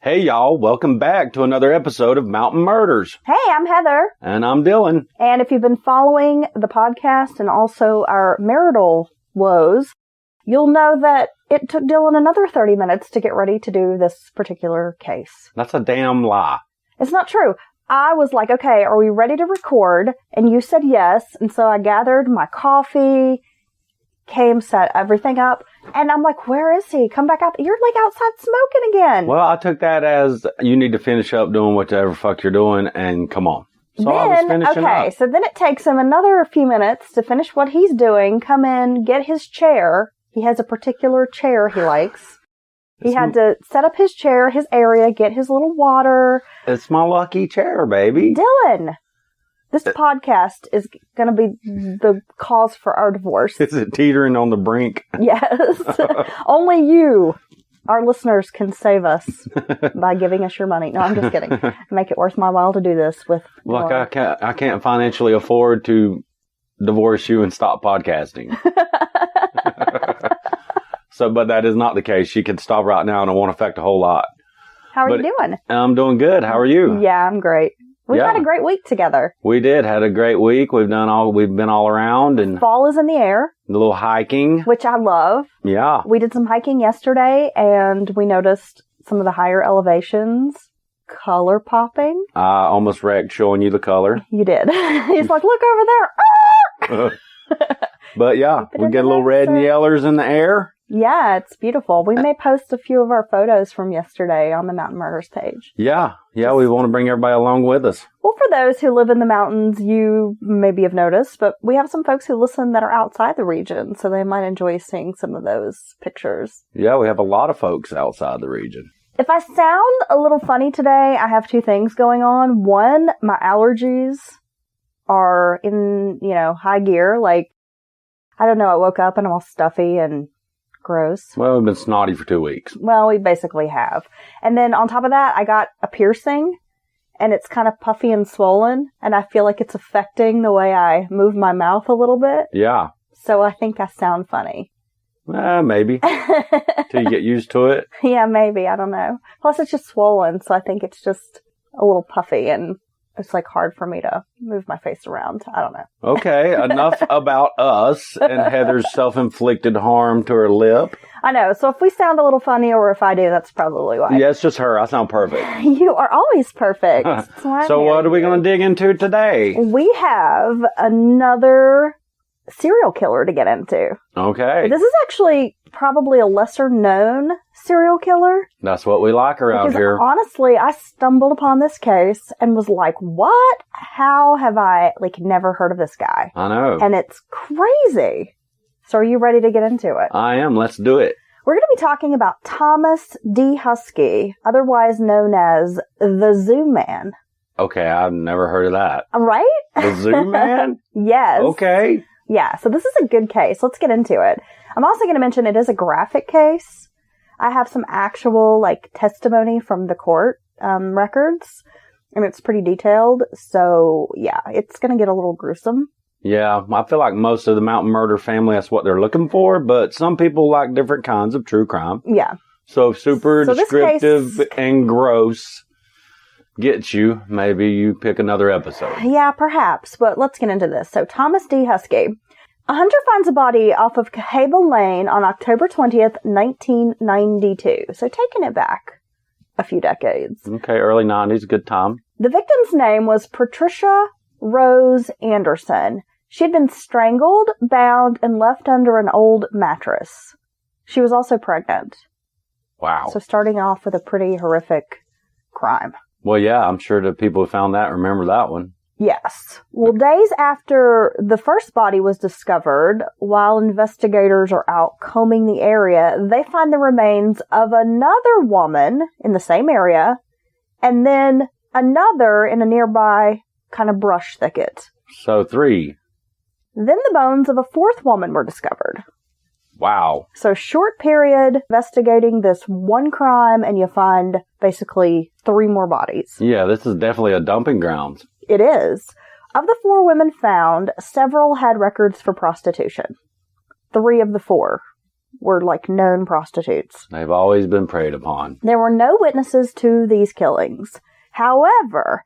Hey y'all, welcome back to another episode of Mountain Murders. Hey, I'm Heather. And I'm Dylan. And if you've been following the podcast and also our marital woes, you'll know that it took Dylan another 30 minutes to get ready to do this particular case. That's a damn lie. It's not true. I was like, okay, are we ready to record? And you said yes. And so I gathered my coffee, set everything up. And I'm like, where is he? Come back out. You're like outside smoking again. Well, I took that as you need to finish up doing whatever fuck you're doing and come on. So I was finishing up. So then it takes him another few minutes to finish what he's doing, come in, get his chair. He has a particular chair he likes. He had to set up his chair, his area, get his little water. It's my lucky chair, baby. Dylan, this podcast is going to be the cause for our divorce. Is it teetering on the brink? Yes. Only you, our listeners, can save us by giving us your money. No, I'm just kidding. Make it worth my while to do this with. Look, I can't financially afford to divorce you and stop podcasting. But that is not the case. She can stop right now and it won't affect a whole lot. How are you doing? I'm doing good. How are you? Yeah, I'm great. We've had a great week together. We did. Had a great week. We've been all around, and fall is in the air. A little hiking, which I love. Yeah. We did some hiking yesterday and we noticed some of the higher elevations color popping. I almost wrecked showing you the color. You did. He's like, look over there. But yeah, we get a little red and yellers in the air. Yeah, it's beautiful. We may post a few of our photos from yesterday on the Mountain Murders page. Yeah, we want to bring everybody along with us. Well, for those who live in the mountains, you maybe have noticed, but we have some folks who listen that are outside the region, so they might enjoy seeing some of those pictures. Yeah, we have a lot of folks outside the region. If I sound a little funny today, I have two things going on. One, my allergies are in, high gear. Like, I don't know, I woke up and I'm all stuffy and gross. Well, we've been snotty for 2 weeks. Well, we basically have. And then on top of that, I got a piercing, and it's kind of puffy and swollen, and I feel like it's affecting the way I move my mouth a little bit. Yeah. So I think I sound funny. Maybe. Till you get used to it. Yeah, maybe. I don't know. Plus, it's just swollen, so I think it's just a little puffy, and it's like hard for me to move my face around. I don't know. Okay, enough about us and Heather's self-inflicted harm to her lip. I know. So if we sound a little funny, or if I do, that's probably why. Yeah, it's just her. I sound perfect. You are always perfect. So what are we going to dig into today? We have another serial killer to get into. Okay. This is actually probably a lesser known serial killer. That's what we like around here. Honestly, I stumbled upon this case and was like, what? How have I never heard of this guy? I know. And it's crazy. So are you ready to get into it? I am. Let's do it. We're going to be talking about Thomas D. Huskey, otherwise known as the Zoo Man. Okay, I've never heard of that. Right? The Zoo Man? Yes. Okay. Yeah, so this is a good case. Let's get into it. I'm also going to mention it is a graphic case. I have some actual, testimony from the court records, and it's pretty detailed. So, yeah, it's going to get a little gruesome. Yeah, I feel like most of the mountain murder family, that's what they're looking for, but some people like different kinds of true crime. Yeah. So super descriptive and gross gets you, maybe you pick another episode. Yeah, perhaps, but let's get into this. So Thomas D. Huskey. A hunter finds a body off of Cahaba Lane on October 20th, 1992. So taking it back a few decades. Okay, early 90s, good time. The victim's name was Patricia Rose Anderson. She had been strangled, bound, and left under an old mattress. She was also pregnant. Wow. So starting off with a pretty horrific crime. Well, yeah, I'm sure the people who found that remember that one. Yes. Well, days after the first body was discovered, while investigators are out combing the area, they find the remains of another woman in the same area, and then another in a nearby kind of brush thicket. So 3. Then the bones of a fourth woman were discovered. Wow. So short period investigating this one crime, and you find basically 3 more bodies. Yeah, this is definitely a dumping ground. It is. Of the 4 women found, several had records for prostitution. 3 of the 4. were like known prostitutes. They've always been preyed upon. There were no witnesses to these killings. However,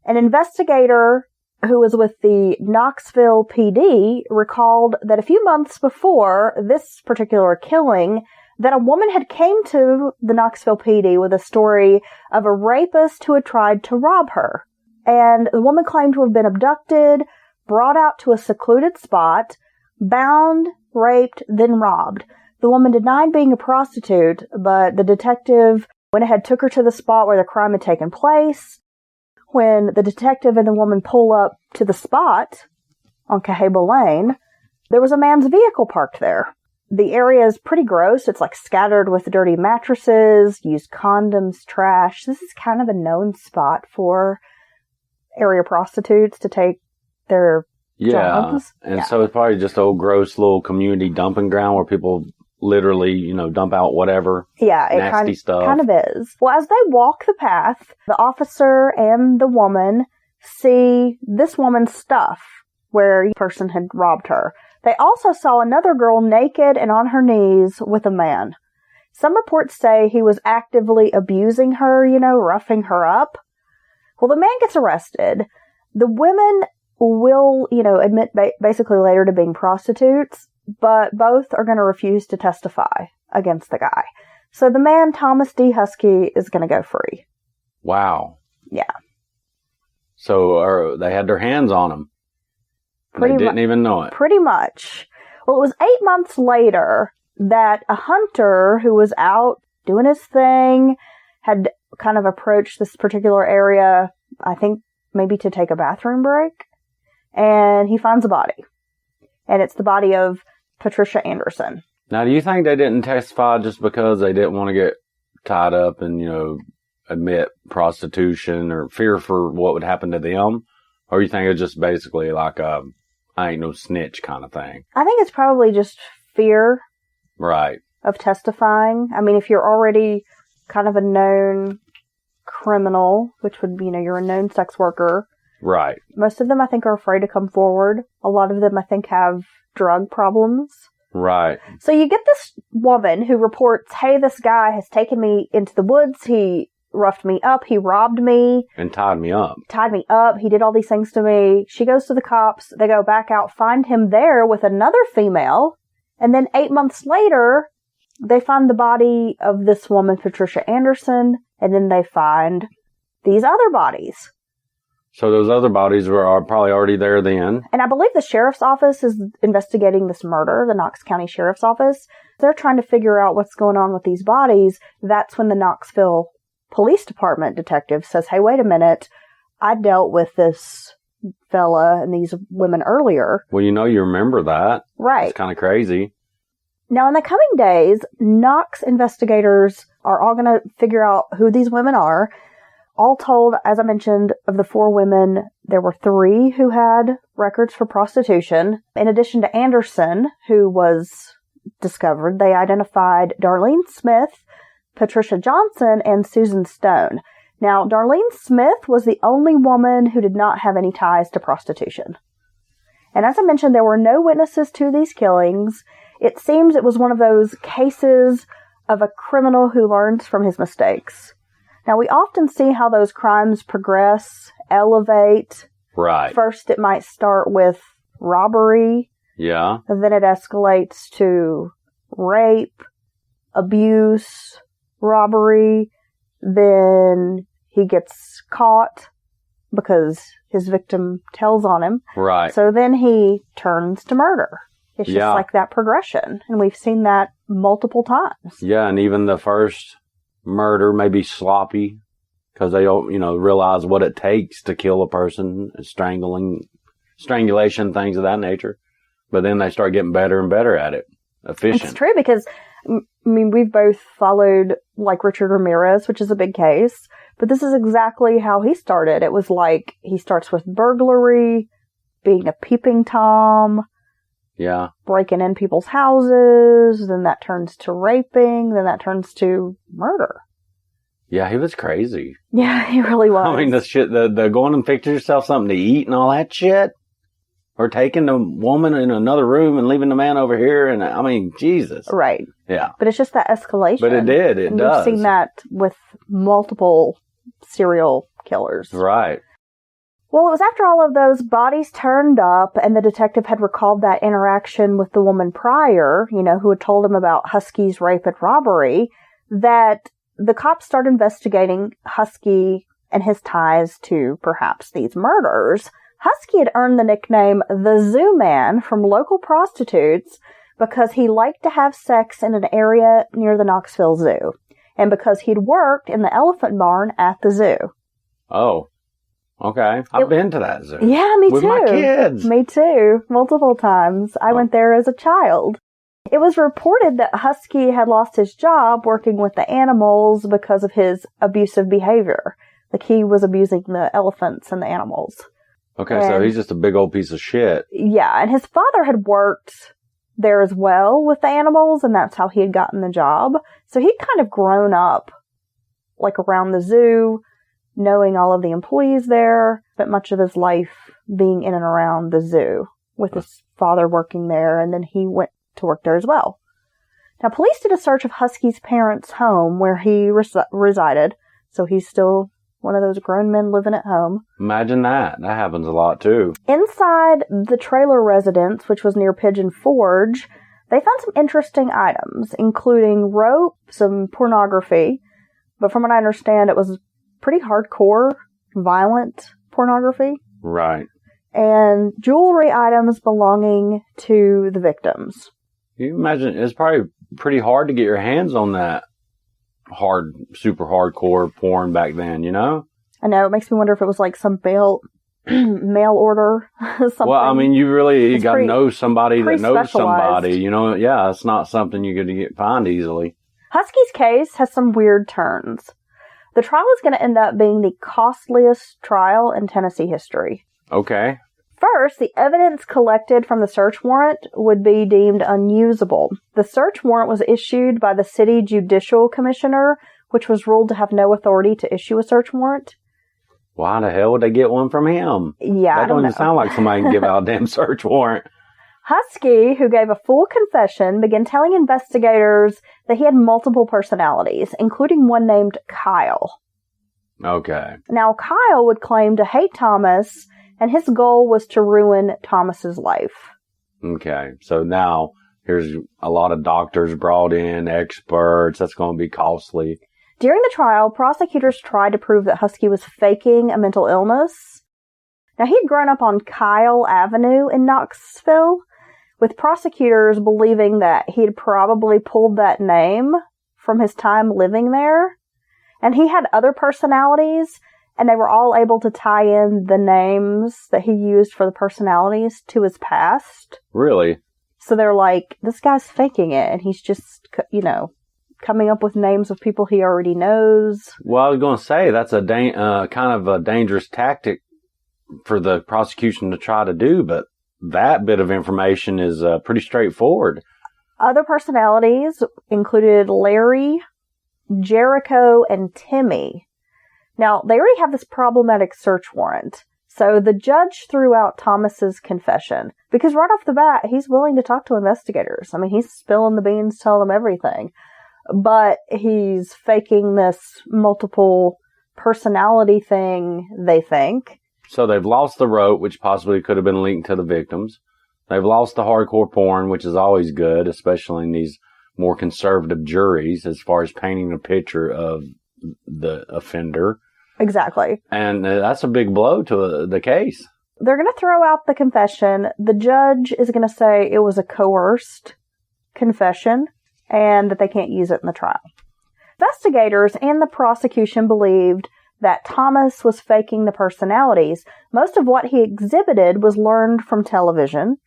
an investigator who was with the Knoxville PD recalled that a few months before this particular killing, that a woman had came to the Knoxville PD with a story of a rapist who had tried to rob her. And the woman claimed to have been abducted, brought out to a secluded spot, bound, raped, then robbed. The woman denied being a prostitute, but the detective went ahead, took her to the spot where the crime had taken place. When the detective and the woman pull up to the spot on Cahaba Lane, there was a man's vehicle parked there. The area is pretty gross. It's like scattered with dirty mattresses, used condoms, trash. This is kind of a known spot for area prostitutes to take their jobs. And so it's probably just an old gross little community dumping ground where people literally, dump out whatever nasty stuff. Kind of is. Well, as they walk the path, the officer and the woman see this woman's stuff where the person had robbed her. They also saw another girl naked and on her knees with a man. Some reports say he was actively abusing her, roughing her up. Well, the man gets arrested. The women will, admit basically later to being prostitutes, but both are going to refuse to testify against the guy. So the man, Thomas D. Huskey, is going to go free. Wow. Yeah. So they had their hands on him. They didn't even know it. Pretty much. Well, it was 8 months later that a hunter who was out doing his thing had kind of approached this particular area, I think maybe to take a bathroom break, and he finds a body. And it's the body of Patricia Anderson. Now, do you think they didn't testify just because they didn't want to get tied up and, admit prostitution or fear for what would happen to them? Or you think it's just basically like a I ain't no snitch kind of thing? I think it's probably just fear. Right. Of testifying. I mean, if you're already kind of a known criminal, which would be, you're a known sex worker. Right. Most of them, I think, are afraid to come forward. A lot of them, I think, have drug problems. Right. So you get this woman who reports, hey, this guy has taken me into the woods. He roughed me up. He robbed me. And tied me up. He did all these things to me. She goes to the cops. They go back out, find him there with another female. And then 8 months later, they find the body of this woman, Patricia Anderson. And then they find these other bodies. So those other bodies are probably already there then. And I believe the sheriff's office is investigating this murder, the Knox County Sheriff's Office. They're trying to figure out what's going on with these bodies. That's when the Knoxville Police Department detective says, hey, wait a minute. I dealt with this fella and these women earlier. Well, you remember that. Right. It's kind of crazy. Now, in the coming days, Knox investigators are all going to figure out who these women are. All told, as I mentioned, of the 4 women, there were 3 who had records for prostitution. In addition to Anderson, who was discovered, they identified Darlene Smith, Patricia Johnson, and Susan Stone. Now, Darlene Smith was the only woman who did not have any ties to prostitution. And as I mentioned, there were no witnesses to these killings. It seems it was one of those cases of a criminal who learns from his mistakes. Now, we often see how those crimes progress, elevate. Right. First, it might start with robbery. Yeah. And then it escalates to rape, abuse, robbery. Then he gets caught because his victim tells on him. Right. So then he turns to murder. It's just like that progression. And we've seen that multiple times. Yeah, and even the first murder may be sloppy because they don't, realize what it takes to kill a person, strangulation, things of that nature. But then they start getting better and better at it. Efficient. It's true because, we've both followed, like, Richard Ramirez, which is a big case. But this is exactly how he started. It was like he starts with burglary, being a peeping Tom. Yeah. Breaking in people's houses, then that turns to raping, then that turns to murder. Yeah, he was crazy. Yeah, he really was. The shit, the going and fix yourself something to eat and all that shit. Or taking the woman in another room and leaving the man over here. And I mean, Jesus. Right. Yeah. But it's just that escalation. But it did. It does. We've seen that with multiple serial killers. Right. Well, it was after all of those bodies turned up and the detective had recalled that interaction with the woman prior, who had told him about Huskey's rape and robbery, that the cops started investigating Huskey and his ties to perhaps these murders. Husky had earned the nickname the Zoo Man from local prostitutes because he liked to have sex in an area near the Knoxville Zoo, and because he'd worked in the elephant barn at the zoo. Oh, okay. I've been to that zoo. Yeah, me too. With my kids. Me too. Multiple times. I went there as a child. It was reported that Husky had lost his job working with the animals because of his abusive behavior. Like, he was abusing the elephants and the animals. Okay, so he's just a big old piece of shit. Yeah, and his father had worked there as well with the animals, and that's how he had gotten the job. So he'd kind of grown up, like, around the zoo, knowing all of the employees there, spent much of his life being in and around the zoo with his father working there, and then he went to work there as well. Now, police did a search of Husky's parents' home where he resided, so he's still one of those grown men living at home. Imagine that. That happens a lot, too. Inside the trailer residence, which was near Pigeon Forge, they found some interesting items, including rope, some pornography, but from what I understand, it was pretty hardcore, violent pornography. Right. And jewelry items belonging to the victims. You imagine, it's probably pretty hard to get your hands on that super hardcore porn back then, I know, it makes me wonder if it was like some mail order, something. Well, I mean, you got to know somebody that knows somebody, Yeah, it's not something you're going to find easily. Husky's case has some weird turns. The trial is going to end up being the costliest trial in Tennessee history. Okay. First, the evidence collected from the search warrant would be deemed unusable. The search warrant was issued by the city judicial commissioner, which was ruled to have no authority to issue a search warrant. Why the hell would they get one from him? Yeah, that don't even sound like somebody can give out a damn search warrant. Husky, who gave a full confession, began telling investigators that he had multiple personalities, including one named Kyle. Okay. Now, Kyle would claim to hate Thomas, and his goal was to ruin Thomas's life. Okay, so now here's a lot of doctors brought in, experts. That's going to be costly. During the trial, prosecutors tried to prove that Husky was faking a mental illness. Now, he'd grown up on Kyle Avenue in Knoxville, with prosecutors believing that he'd probably pulled that name from his time living there. And he had other personalities, and they were all able to tie in the names that he used for the personalities to his past. Really? So they're like, this guy's faking it, and he's just, coming up with names of people he already knows. Well, I was going to say, that's a kind of a dangerous tactic for the prosecution to try to do, but that bit of information is pretty straightforward. Other personalities included Larry, Jericho, and Timmy. Now, they already have this problematic search warrant, so the judge threw out Thomas's confession, because right off the bat, he's willing to talk to investigators. I mean, he's spilling the beans, telling them everything. But he's faking this multiple personality thing, they think. So they've lost the rope, which possibly could have been linked to the victims. They've lost the hardcore porn, which is always good, especially in these more conservative juries, as far as painting a picture of the offender. Exactly. And that's a big blow to the case. They're going to throw out the confession. The judge is going to say it was a coerced confession and that they can't use it in the trial. Investigators and the prosecution believed that Thomas was faking the personalities. Most of what he exhibited was learned from television,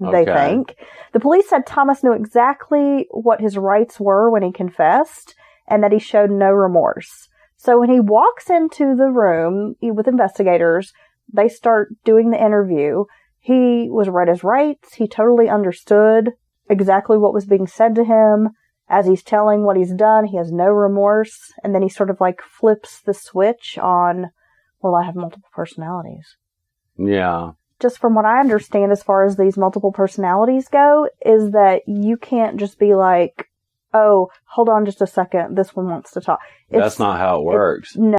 they think. The police said Thomas knew exactly what his rights were when he confessed, and that he showed no remorse. So when he walks into the room with investigators, they start doing the interview. He was read his rights. He totally understood exactly what was being said to him. As he's telling what he's done, he has no remorse. And then he sort of like flips the switch on, well, I have multiple personalities. Yeah. just from what I understand as far as these multiple personalities go, is that you can't just be like, oh, hold on just a second, this one wants to talk. That's not how it works. No.